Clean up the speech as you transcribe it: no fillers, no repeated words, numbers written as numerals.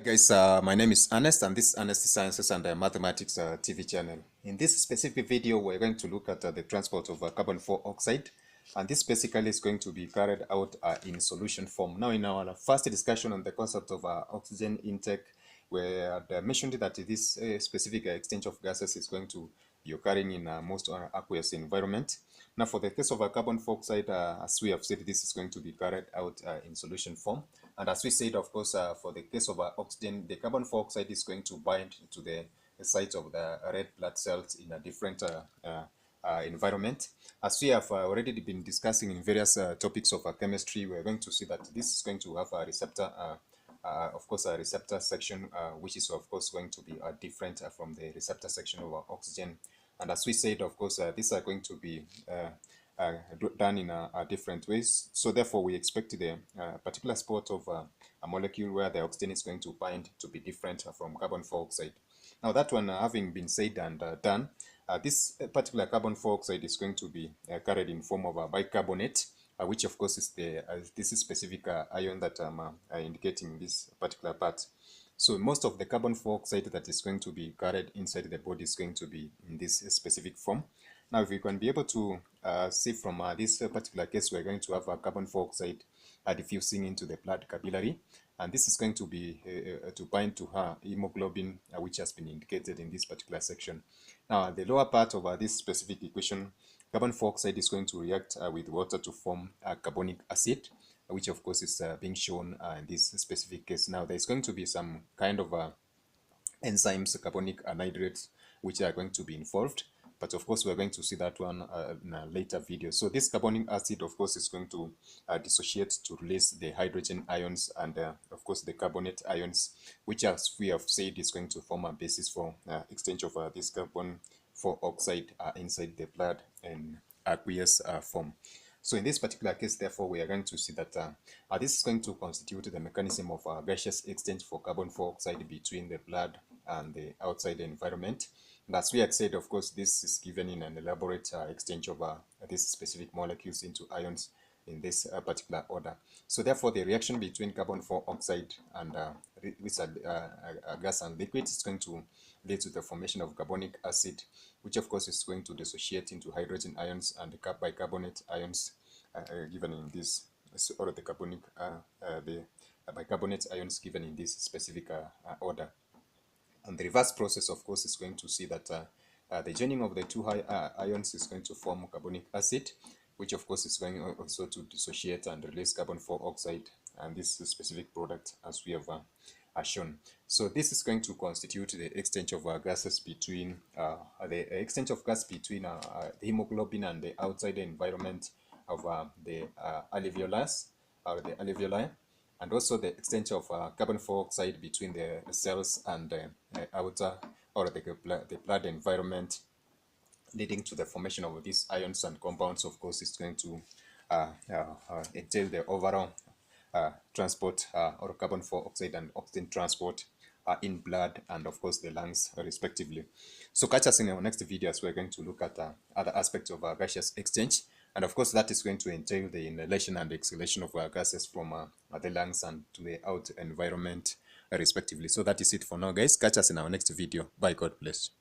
Guys, my name is Ernest, and this is Ernest Sciences and Mathematics TV channel. In this specific video, we're going to look at the transport of carbon dioxide, and this basically is going to be carried out in solution form. Now, in our first discussion on the concept of oxygen intake, we had mentioned that this specific exchange of gases is going to be occurring in most aqueous environment. Now, for the case of carbon dioxide, as we have said, this is going to be carried out in solution form. And as we said, of course, for the case of oxygen, the carbon dioxide is going to bind to the site of the red blood cells in a different environment. As we have already been discussing in various topics of chemistry, we're going to see that this is going to have a receptor, of course, a receptor section, which is, of course, going to be different from the receptor section of oxygen. And as we said, of course, these are going to be done in different ways. So therefore, we expect the particular spot of a molecule where the oxygen is going to bind to be different from carbon dioxide. Now that one having been said and done, this particular carbon dioxide is going to be carried in form of a bicarbonate, which of course is the this is specific ion that I'm indicating this particular part. So most of the carbon dioxide that is going to be carried inside the body is going to be in this specific form. Now, if you can be able to see from this particular case, we're going to have a carbon dioxide diffusing into the blood capillary, and this is going to be to bind to her hemoglobin, which has been indicated in this particular section. Now, the lower part of this specific equation, carbon dioxide is going to react with water to form carbonic acid, which of course is being shown in this specific case. Now, there's going to be some kind of enzymes, carbonic anhydrates, which are going to be involved. But of course, we're going to see that one in a later video. So this carbonic acid, of course, is going to dissociate to release the hydrogen ions and, of course, the carbonate ions, which, as we have said, is going to form a basis for exchange of this carbon dioxide inside the blood in aqueous form. So in this particular case, therefore, we are going to see that this is going to constitute the mechanism of gaseous exchange for carbon dioxide between the blood and the outside environment. And as we had said, of course, this is given in an elaborate exchange of these specific molecules into ions in this particular order. So therefore, the reaction between carbon dioxide and with a gas and liquid is going to lead to the formation of carbonic acid, which of course is going to dissociate into hydrogen ions and bicarbonate ions given in this, or the carbonic the bicarbonate ions given in this specific order. And the reverse process, of course, is going to see that the joining of the two ions is going to form carbonic acid, which of course is going also to dissociate and release carbon dioxide, and this specific product as we have shown. So this is going to constitute the exchange of gases between the exchange of gas between the hemoglobin and the outside environment of the alveolus or the alveoli, and also the exchange of carbon dioxide between the cells and the outer or the blood environment, leading to the formation of these ions and compounds. Of course, is going to entail the overall transport or carbon dioxide and oxygen transport in blood and of course the lungs respectively. So catch us in our next video as we're going to look at other aspects of gaseous exchange, and of course that is going to entail the inhalation and exhalation of gases from the lungs and to the out environment respectively. So that is it for now, guys. Catch us in our next video. Bye. God bless.